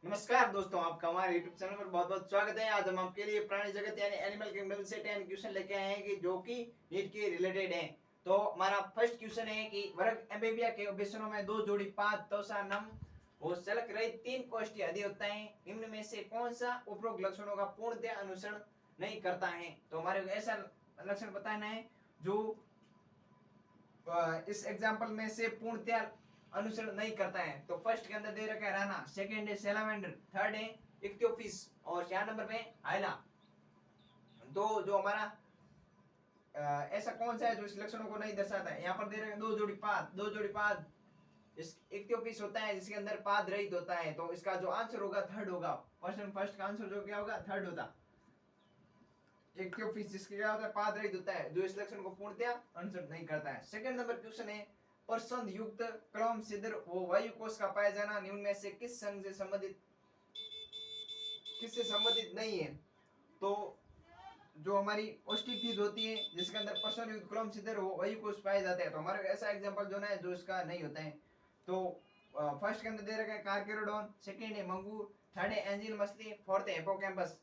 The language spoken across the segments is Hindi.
नमस्कार दोस्तों, आपका हमारे YouTube चैनल पर बहुत बहुत स्वागत है। आज हम आपके लिए प्राणी जगत यानी एनिमल किंगडम से 10 क्वेश्चन लेके आए हैं कि जो कि नीट के रिलेटेड हैं। तो हमारा फर्स्ट क्वेश्चन है कि वर्ग एम्फीबिया के बेसनों में दो जोड़ी पाद तोसा नम वो सलक रहित तीन कोष्ठी अधिवक्ताएं निम्न में से कौन सा उपरोक्त लक्षणों का पूर्णतः अनुसरण नहीं करता है। तो हमारे को ऐसा लक्षण बताना है जो इस एग्जाम्पल में से पूर्णतः अनुसरण नहीं करता है। तो फर्स्ट के अंदर दे रखा है राना, सेकंड है सैलामेंडर, थर्ड है इक्थियोपिस और 4 नंबर पे हाइला। तो जो हमारा ऐसा कौन सा है जो इस लक्षणों को नहीं दर्शाता है। यहाँ पर दे रखे हैं दो जोड़ी पाद इस इक्थियोपिस होता है जिसके अंदर पाद रहित होता है। तो इसका जो आंसर होगा थर्ड होगा। फर्स्ट का आंसर जो क्या होगा थर्ड होता। इक्थियोपिस जिसके क्या होता है पाद रहित होता है, जो इस लक्षण को पूर्णतः अनुसरण नहीं करता है। सेकंड नंबर क्वेश्चन है प्रसंध युक्त क्लोम सिद्र वो वायु कोश का पाया जाना निम्न में से किससे संबंधित नहीं है। तो जो हमारी औष्टिक चीज होती है जिसके अंदर प्रसंध युक्त क्लोम सिद्र वो वायु कोश पाए जाते हैं। तो हमारे ऐसा एग्जांपल जो ना है जो इसका नहीं होता है। तो फर्स्ट के अंदर दे रखा है कार्केरोडोन, सेकंड है मंगूर, थर्ड है एंजिल मछली, फोर्थ है हिप्पोकैम्पस।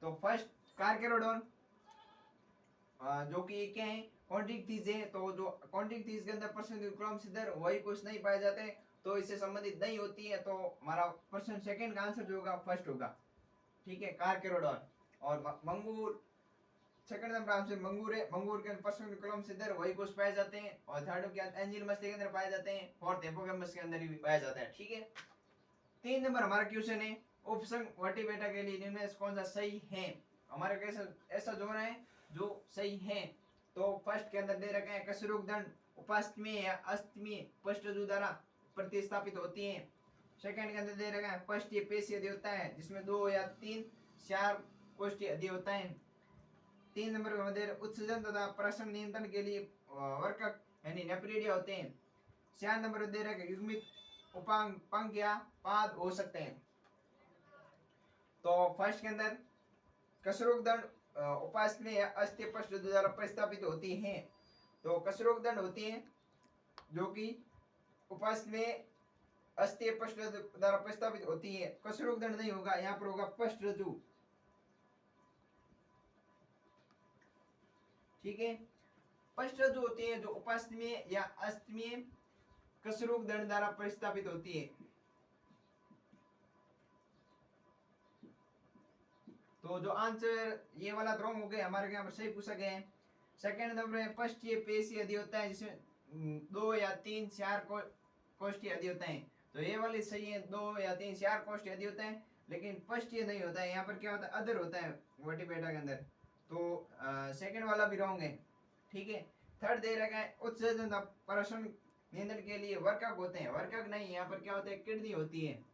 तो फर्स्ट कार्केरोडोन जो कि क्या है कॉन्ट्रिक्टीज है। तो जो कॉन्ट्रिक्टीज के अंदर प्रश्न क्रम सिद्धर वही कुछ नहीं पाए जाते तो इससे संबंधित नहीं होती है। तो हमारा प्रश्न सेकंड का आंसर जो होगा फर्स्ट होगा। ठीक है, कार्केरोडॉन और मंगूर सेकंड नंबर आंसर मंगूर है। मंगूर के प्रश्न क्रम सिद्धर वही कुछ पाए जाते हैं और थर्ड के एंजिल मछली के अंदर पाए जाते हैं, फोर्थ हिप्पोकैम्पस के अंदर भी पाया जाता है। ठीक है, 3 नंबर हमारा क्वेश्चन है उपसंग वर्टिब्रेटा के लिए निम्न में कौन सा सही है। हमारे कैसा ऐसा जो है जो सही है। तो फर्स्ट के अंदर दे रखे हैं कसरूक दंड उपास्थमीय या अस्थमीय पष्टजु द्वारा प्रतिस्थापित होती है। सेकंड के अंदर दे रखा है पष्टीय पेशी अधिवक्ता है जिसमें 2 या 3 4 कोष्ठी अधिवक्ता है। 3 नंबर में दे उत्सर्जन तथा प्रसन्न नियंत्रण के लिए वर्कक यानी नेप्रिडिया होते हैं। 4 नंबर में दे रखे युग्मित उपांग पंग या पाद हो सकते हैं। तो फर्स्ट के अंदर कसरोग दंड उपासना या अस्थिय पष्ट द्वारा प्रस्तापित होती हैं। तो कसरोग दंड होती है जो कि उपासना अस्थिय पष्ट द्वारा प्रस्तापित होती है। कसरोग दंड नहीं होगा, यहाँ पर होगा पष्ट रज्जु। ठीक है, पष्ट रज्जु होती है जो उपासनीय या अस्थमीय कसरोग दंड द्वारा प्रस्तापित होती है। तो जो आंसर ये वाला रॉन्ग हो गया, हमारे यहाँ पर सही पूछा गया है। सेकंड नंबर में पष्टीय पेशी अधिवक्ता है जिसमें 2 या 3 4 कोष्ठी अधिवक्ता है। तो ये वाली सही है, 2 या 3 4 कोष्ठी अधिवक्ता है, लेकिन पष्टीय नहीं होता है। यहाँ पर क्या होता है अदर होता है वर्टिब्रेटा के अंदर। तो सेकंड वाला भी रॉन्ग है। ठीक है, थर्ड दे रखा है उत्सर्जन प्रसरण नियंत्रण के लिए वर्कक होते हैं। वर्कक नहीं, यहाँ पर क्या होता है किडनी होती है।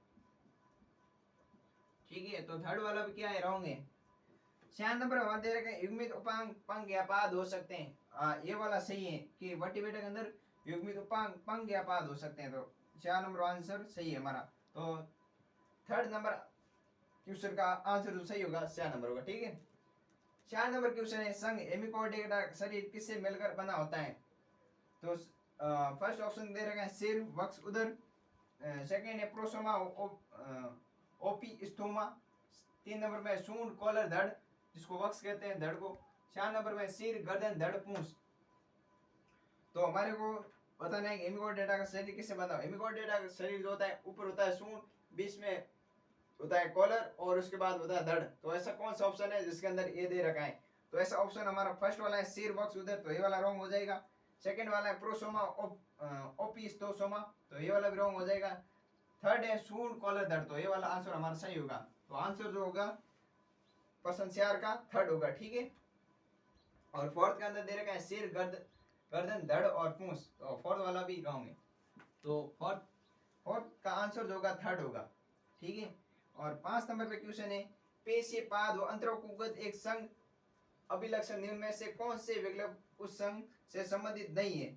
ठीक है, तो थर्ड वाला भी क्या है रॉन्ग है। 4 नंबर हमारे दे रखे युग्मित उपांग पंग या पाद हो सकते हैं। ये वाला सही है कि वर्टिब्रेटा के अंदर युग्मित उपांग पंग या पाद हो सकते हैं। तो 4 नंबर आंसर सही है हमारा। तो थर्ड नंबर क्वेश्चन का आंसर जो सही होगा 4 नंबर होगा। ठीक है, 4 नंबर क्वेश्चन है संघ हेमिकोर्डिका शरीर किससे मिलकर बना होता है। तो फर्स्ट ऑप्शन दे रखा है सिर वक्ष उदर, सेकंड है प्रोसोमा ओपी स्टोमा, 3 नंबर में सूंड कॉलर धड़ जिसको वक्ष कहते हैं धड़ को, 4 नंबर में सिर गर्दन धड़ पूंछ। तो हमारे को बताना है कि हेमिकोर्डिका का शरीर किससे बना है। हेमिकोर्डिका का शरीर जो होता है ऊपर होता है सूंड, बीच में होता है कॉलर और उसके बाद होता है धड़। तो ऐसा कौन सा ऑप्शन है जिसके अंदर ये दे रखा है। तो ऐसा ऑप्शन हमारा फर्स्ट वाला है सिर वक्ष उदर, तो ये वाला रॉन्ग हो जाएगा। सेकंड वाला है प्रोसोमा ओपिस्टोसोमा, तो ये वाला भी रॉन्ग हो जाएगा। थर्ड है सूंड कॉलर धड़, तो ये वाला आंसर हमारा सही होगा। तो आंसर जो होगा पर्सन चार का थर्ड होगा। ठीक है, और फोर्थ के अंदर दे रखा है सिर गर्दन धड़ और पूंछ, तो फोर्थ वाला भी रॉन्ग है। तो फोर्थ का आंसर जो होगा थर्ड होगा। ठीक है, और 5 नंबर पे क्वेश्चन है पेशी पाद व अंतरोकुगत एक संघ अभिलक्षण निम्न में से कौन से विकल्प उस संघ से संबंधित नहीं है।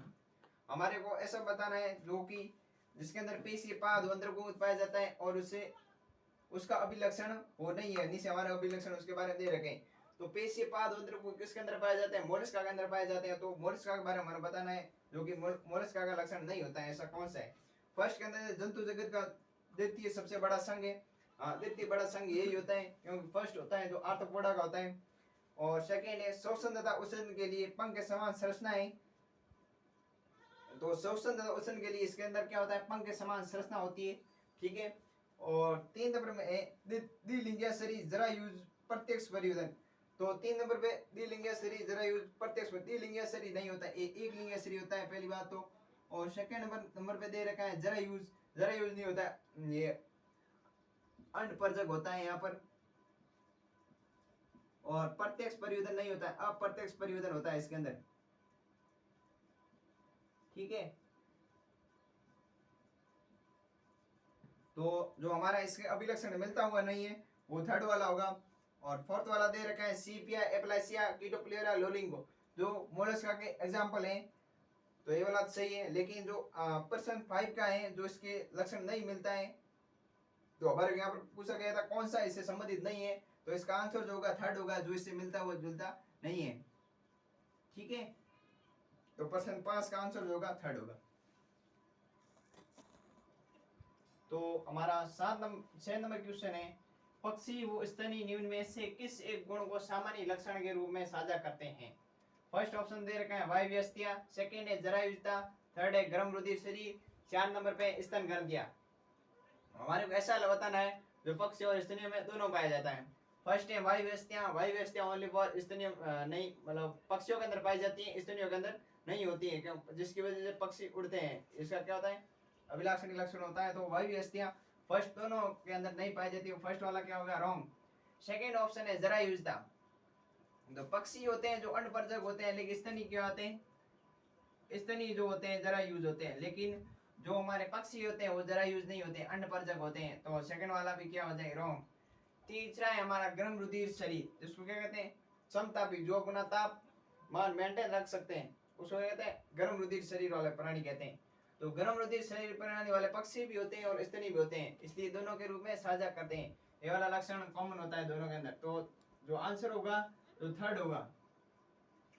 हमारे को ऐसा बताना है जो कि जिसके अंदर पेशी पाद व अंतरोकुगत पाया जाता है और उससे उसका अभिलक्षण वो नहीं है। नीचे हमारे अभिलक्षण उसके बारे में दे रखे हैं। तो पेशीय पाद किसके अंदर पाए जाते हैं, मोलस्का के अंदर पाए जाते हैं। तो मोलस्का के बारे में हमें बताना है जो कि मोलस्का का लक्षण नहीं होता है। ऐसा कौन सा है। फर्स्ट के अंदर जंतु जगत का द्वितीय सबसे बड़ा संघ है द्वितीय बड़ा संघ यही होता है, क्योंकि फर्स्ट होता है जो आर्थ्रोपोडा का होता है, और सेकेंड है शोषण तथा उष्ण के लिए पंख के समान संरचना है। तो शोषण तथा उष्ण के लिए इसके अंदर क्या होता है, पंख के समान संरचना होती है, ठीक है। और 3 नंबर में है द्विलिंगीय शरीर जरायुज प्रत्यक्ष परिवर्तन। तो 3 नंबर पे द्विलिंगीय शरीर जरायुज प्रत्यक्ष, द्विलिंगीय शरीर नहीं होता, एक लिंगीय शरीर होता है पहली बात तो। और सेकंड नंबर पे दे रखा है जरायुज, जरायुज नहीं होता, ये अंडपरजक होता है यहाँ पर। और प्रत्यक्ष परिवर्तन नहीं होता है, अप्रत्यक्ष परिवर्तन होता है इसके अंदर, ठीक है। तो जो हमारा इसके अभिलक्षण मिलता हुआ नहीं है वो थर्ड वाला होगा। और फोर्थ वाला दे रखा है सीपिया, एप्लासिया, कीटोप्लेरा, लोलिंगो, जो मोलस्का के एग्जांपल हैं। तो ये वाला सही है, लेकिन जो पर्सन 5 का है जो इसके लक्षण नहीं मिलता है, तो हमारे यहाँ पर पूछा गया था कौन सा इससे संबंधित नहीं है, तो इसका आंसर जो होगा थर्ड होगा, जो इससे मिलता हुआ जुलता नहीं है, ठीक है। तो पर्सन 5 का आंसर जो होगा थर्ड होगा। तो हमारा 6 नंबर क्वेश्चन है, पक्षी वो स्तनी निम्न में से किस एक गुण को सामान्य लक्षण के रूप में साझा करते हैं। फर्स्ट ऑप्शन दे रखा है वायव्यस्तिया, सेकंड है जरायुजता, थर्ड है गर्म रुधिर शरीर, 4 नंबर पे स्तन ग्रंथियां। हमारे को ऐसा बताना है जो पक्षी और स्तनियों में दोनों पाया जाता है। फर्स्ट है वायव्यस्तिया, वायव्यस्तिया ओनली फॉर स्तनियों, नहीं मतलब पक्षियों के अंदर पाई जाती है, स्तनियों के अंदर नहीं होती है, क्यों, जिसकी वजह से पक्षी उड़ते हैं, इसका क्या होता है अभिलाक्षणिक लक्षण होता है। तो वायव्यस्तियां फर्स्ट दोनों के अंदर नहीं पाई जाती है, फर्स्ट वाला क्या होगा रॉन्ग। सेकंड ऑप्शन है जरायुजता, तो पक्षी होते हैं जो अंडपरजक होते हैं, लेकिन स्तनी क्या होते हैं, स्तनी जो होते हैं जरायुज होते हैं, लेकिन जो हमारे पक्षी होते हैं वो जरायुज नहीं होते, अंडपरजक होते हैं। तो सेकंड वाला भी क्या हो जाएगा रॉन्ग। तीसरा है हमारा गर्म रुधिर शरीर, जिसको क्या कहते हैं समतापी, जो अपना तापमान मेंटेन रख सकते हैं, उसको क्या कहते हैं गर्म रुधिर शरीर वाले प्राणी कहते हैं। तो गर्म रुधिर शरीर प्राणी वाले पक्षी भी होते हैं और स्तनी भी होते हैं, इसलिए दोनों के रूप में साझा करते हैं, ये वाला लक्षण कॉमन होता है दोनों के अंदर। तो जो आंसर होगा तो थर्ड होगा।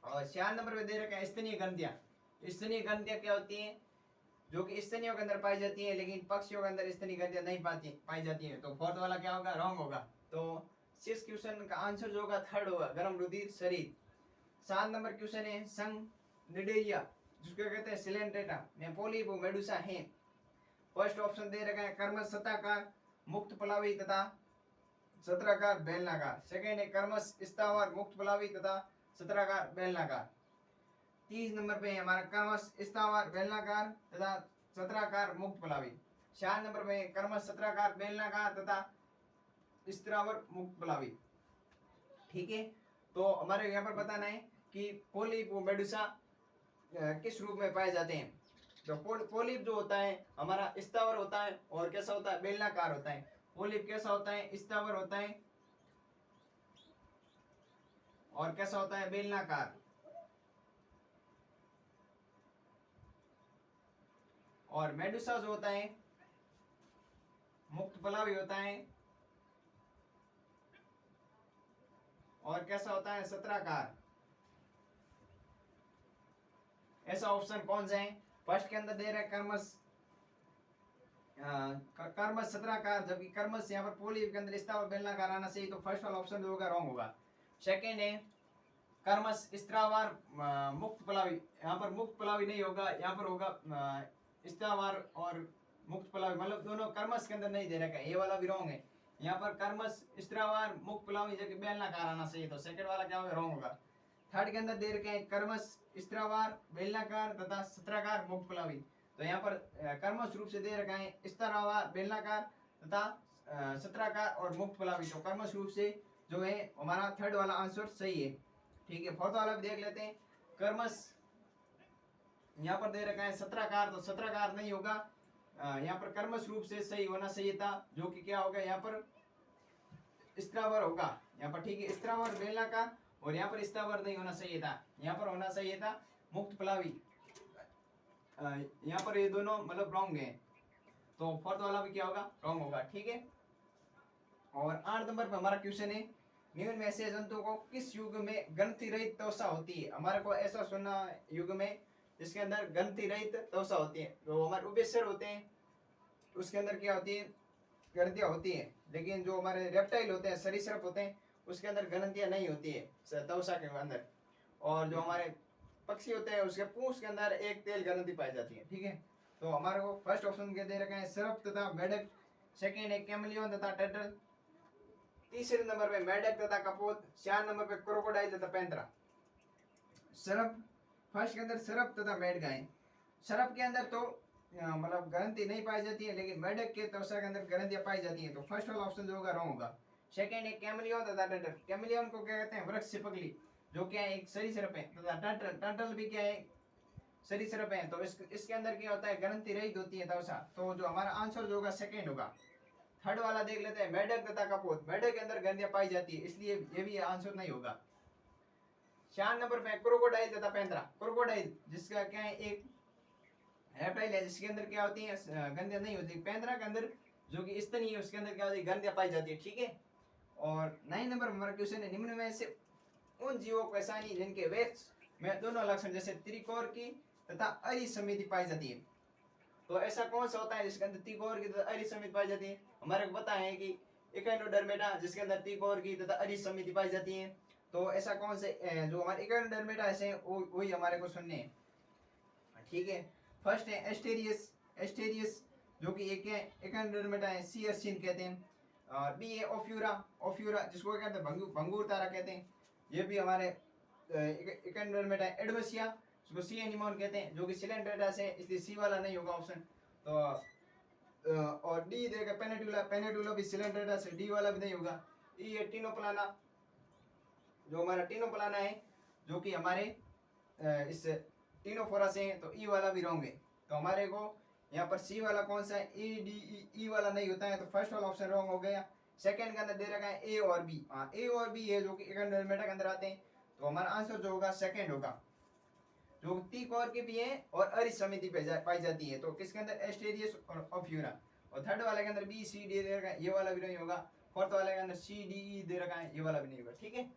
और 4 नंबर पे दे रखा है स्तनीय ग्रंथियां। स्तनीय ग्रंथियां क्या होती हैं, जो कि स्तनियों के अंदर पाई जाती है, लेकिन पक्षियों के अंदर स्तनीय ग्रंथियां नहीं पाई जाती है। तो फोर्थ वाला क्या होगा रॉन्ग होगा। तो 6 क्वेश्चन का आंसर जो होगा थर्ड होगा, गर्म रुधिर शरीर। 7 नंबर क्वेश्चन है संग निडेलिया, जिसको कहते हैं सिलेंट्रेटा में पोलिप मेडुसा है। फर्स्ट ऑप्शन दे रखा है कर्मश सताकार, मुक्त पलावी तथा सत्राकार बेलनाकार। सेकेंड है कर्मश स्थावर, मुक्त पलावी तथा सत्राकार बेलनाकार। 30 नंबर पे हमारा कर्मश स्थावर बेलनाकार तथा सत्राकार मुक्त पलावी। 4 नंबर पे कर्मश सत्राकार बेलनाकार तथा स्त्रावर मुक्त पलावी, ठीक है। तो हमारे यहाँ पर बताना है कि पोलिप मेडुसा किस रूप में पाए जाते हैं। तो पोलिप जो होता है हमारा स्थावर होता है, और कैसा होता है बेलनाकार होता है। पोलिप कैसा होता है स्थावर होता है, और कैसा होता है बेलनाकार। और मेडुसा जो होता है मुक्त पलावी होता है, और कैसा होता है सत्राकार। ऐसा ऑप्शन कौन सा है, फर्स्ट के अंदर दे रहा है कर्मश सत्राकार, जबकि कर्मश यहाँ पर पोलिप के अंदर स्थावर बेलनाकार आना चाहिए, तो फर्स्ट वाला ऑप्शन जो होगा रॉन्ग होगा। सेकेंड है कर्मश स्त्रावर मुक्त पलावी, यहाँ पर मुक्त पलावी नहीं होगा, यहाँ पर होगा स्थावर और मुक्त पलावी, मतलब दोनों कर्मश के अंदर नहीं दे रखा है, ये वाला भी रॉन्ग है। यहाँ पर कर्मश स्त्रावर मुक्त पलावी जबकि बेलनाकार आना चाहिए, तो सेकंड वाला क्या होगा रॉन्ग होगा। थर्ड के अंदर दे रखे हैं कर्मश स्त्रावर बेलनाकार तथा सत्राकार मुक्त पलावी, तो यहाँ पर कर्मश रूप से दे रखा है स्त्रावर बेलनाकार तथा सत्राकार और मुक्त पलावी, तो कर्मश रूप से जो है हमारा थर्ड वाला आंसर सही है, ठीक है। फोर्थ वाला भी देख लेते हैं, कर्मश यहाँ पर दे रखा है सत्राकार, तो सत्राकार नहीं होगा, यहाँ पर कर्मश रूप से सही होना चाहिए था, जो कि क्या होगा यहाँ पर स्त्रावर होगा यहाँ पर, ठीक है। स्त्रावर बेलनाकार, और यहाँ पर स्थावर नहीं होना चाहिए था, यहाँ पर होना चाहिए था मुक्त पलावी। यहाँ पर ये दोनों मतलब रॉन्ग है, तो फोर्थ वाला भी क्या होगा रॉन्ग होगा, ठीक है। और 8 नंबर पर हमारा क्वेश्चन है निम्न में से जंतु को किस युग में ग्रंथि रहित त्वचा होती है। हमारे को ऐसा सुनना युग में जिसके अंदर ग्रंथि रहित त्वचा होती है, जो हमारे उभयचर होते हैं उसके अंदर क्या होती है ग्रंथियां होती हैं, लेकिन जो हमारे रेप्टाइल होते हैं, सरीसृप होते हैं, उसके अंदर ग्रंथियां नहीं होती है तवचा के अंदर। और जो हमारे पक्षी होते हैं उसके पूंछ के अंदर एक तेल ग्रंथि पाई जाती है। ठीक है, तो हमारे को फर्स्ट ऑप्शन के दे रखा है सर्प तथा मेढक, सेकेंड है कैमलियन तथा टर्टल, तीसरे नंबर पे मेढक तथा कपोत, 4 नंबर पे क्रोकोडाइल तथा पैंतरा। सर्प फर्स्ट के अंदर सर्प तथा मेढक। सर्प के अंदर तो मतलब ग्रंथि नहीं पाई जाती है, लेकिन मेढक के त्वचा के अंदर ग्रंथियां पाई जाती हैं, तो फर्स्ट वाला ऑप्शन जो होगा रॉन्ग होगा। सेकंड है कैमलियन तथा टर्टल। कैमलियन को क्या कहते हैं, वृक्ष सिपकली, जो क्या है एक सरीसृप है, तथा टर्टल, टर्टल भी क्या है सरीसृप है। तो इसके अंदर क्या होता है, ग्रंथि रहित होती है त्वचा। तो जो हमारा आंसर जो होगा सेकंड होगा। थर्ड वाला देख लेते हैं, मेढक तथा कपोत। मेढक के अंदर ग्रंथियां पाई जाती है, इसलिए ये भी आंसर नहीं होगा। 4 नंबर पे क्रोकोडाइल तथा पैंतरा। क्रोकोडाइल जिसका क्या है एक रेप्टाइल है, जिसके अंदर क्या होती है ग्रंथियां नहीं होती। पैंतरा के अंदर जो कि स्तनी है, उसके अंदर क्या होती है ग्रंथियां पाई जाती है। ठीक है, और 9 नंबर हमारा क्वेश्चन है, निम्न में से उन जीवों को पहचानिए जिनके वेश में दोनों लक्षण जैसे त्रिकोण की तथा अरिसमिति पाई जाती है। तो ऐसा कौन सा होता है जिसके अंदर त्रिकोण की तथा अरिसमिति पाई जाती है? हमारे को पता है कि इकोनोडर्मेटा जिसके अंदर त्रिकोण की तथा अरिसमिति पाई जाती है। तो ऐसा कौन से जो हमारे इकोनोडर्मेटा ऐसे वही हमारे को सुनने हैं। ठीक है, फर्स्ट है एस्टेरियस। एस्टेरियस जो कि एक है इकोनोडर्मेटा है, सी अर्चिन कहते हैं। और बी है ओफ्यूरा। ओफ्यूरा जिसको कहते हैं भंगूर तारा कहते हैं, ये भी हमारे इकोनोडर्मेटा है। एडवर्सिया जिसको सी एनिमोन कहते हैं, जो कि सिलेंड्रेटास है, इसलिए सी वाला नहीं होगा ऑप्शन। तो और डी देगा पेनेटुला। पेनेटुला भी सिलेंड्रेटास है, डी वाला भी नहीं होगा। ई है टिनोप्लाना, जो हमारा टिनोप्लाना है, जो कि हमारे इस टिनोफोरा से है, तो ई वाला भी रॉन्ग है। तो हमारे को यहाँ पर सी वाला कौन सा है, ए डी ई वाला नहीं होता है, तो फर्स्ट वाला ऑप्शन रॉन्ग हो गया। सेकंड के अंदर दे रखा है ए और बी। हाँ, ए और बी है जो कि इकोनोडर्मेटा के अंदर आते हैं, तो हमारा आंसर जो होगा सेकंड होगा। जो त्रिकोण की भी है और अरिसमिति पाई जाती है, तो किसके अंदर एस्टेरियस और ओफ्यूरा। और थर्ड वाले के अंदर बी सी डी दे रखा है, ये वाला भी नहीं होगा। फोर्थ वाले के अंदर सी डी ई दे रखा है, ये वाला भी नहीं होगा। ठीक है,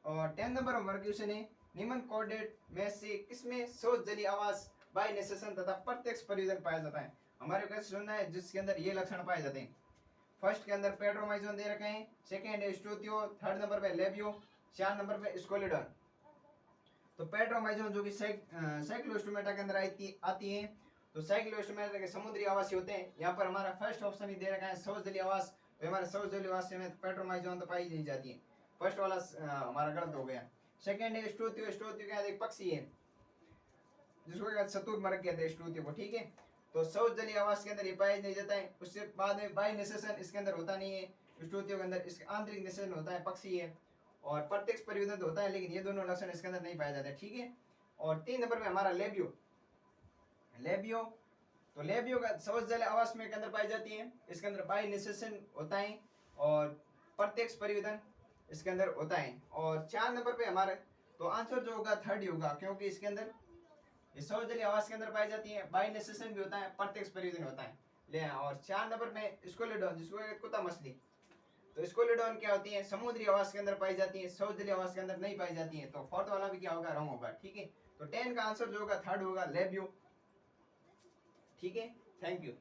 और 10 नंबर हमारा क्वेश्चन है, निम्न कोऑर्डिनेट में से किसमें सोच जली आवाज बाय नेसेशन तथा प्रत्यक्ष परिवर्तन पाया जाता है? हमारे को सुनना है जिसके अंदर ये लक्षण पाए जाते हैं। फर्स्ट के अंदर पेट्रोमाइजोन दे रखे हैं, सेकंड है स्टूथियो, थर्ड नंबर पे लेबियो, 4 नंबर पे स्कोलिडन। तो पेट्रोमाइजोन जो कि साइक्लोस्टोमेटा के अंदर आती है, तो साइक्लोस्टोमेटा के समुद्री आवासी होते हैं। यहाँ पर हमारा फर्स्ट ऑप्शन ही दे रखा है सोच जली आवास, तो हमारे सोच जली आवास में पेट्रोमाइजोन तो पाई नहीं जाती है। फर्स्ट वाला हमारा गलत हो गया। सेकंड है स्टूथियो। स्टूथियो क्या एक पक्षी है जिसको शतुरमर्ग कहते हैं स्टूथियो को। ठीक है, तो सौच जली आवास के अंदर ये पाया नहीं जाता है। उससे बाद में बाय निषेचन इसके अंदर होता नहीं है। स्टूथियो के अंदर इसके आंतरिक निषेचन होता है, पक्षी है। और प्रत्यक्ष परिवर्तन होता है, लेकिन ये दोनों लक्षण इसके अंदर नहीं पाए जाते। ठीक है, और 3 नंबर में हमारा लेबियो। लेबियो तो लेबियो का सौच जल आवास में के अंदर पाई जाती है, इसके अंदर बाय निषेचन होता है और प्रत्यक्ष परिवर्तन इसके अंदर होता है। और 4 नंबर पे हमारे तो आंसर जो होगा थर्ड ही होगा, क्योंकि इसके अंदर इस सौच जली आवास के अंदर पाई जाती है, बाय निषेचन भी होता है, प्रत्यक्ष परिवर्तन होता है। ले और 4 नंबर में स्कोलिडन जिसको कुत्ता मछली। तो स्कोलिडन क्या होती है, समुद्री आवास के अंदर पाई जाती है, सौच जली आवास के अंदर नहीं पाई जाती है। तो फोर्थ वाला भी क्या होगा, रॉन्ग होगा। ठीक है, तो 10 का आंसर जो होगा थर्ड होगा, लेबियो। ठीक है, thank you.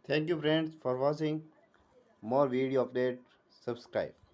Thank you friends for watching. More video update. Subscribe.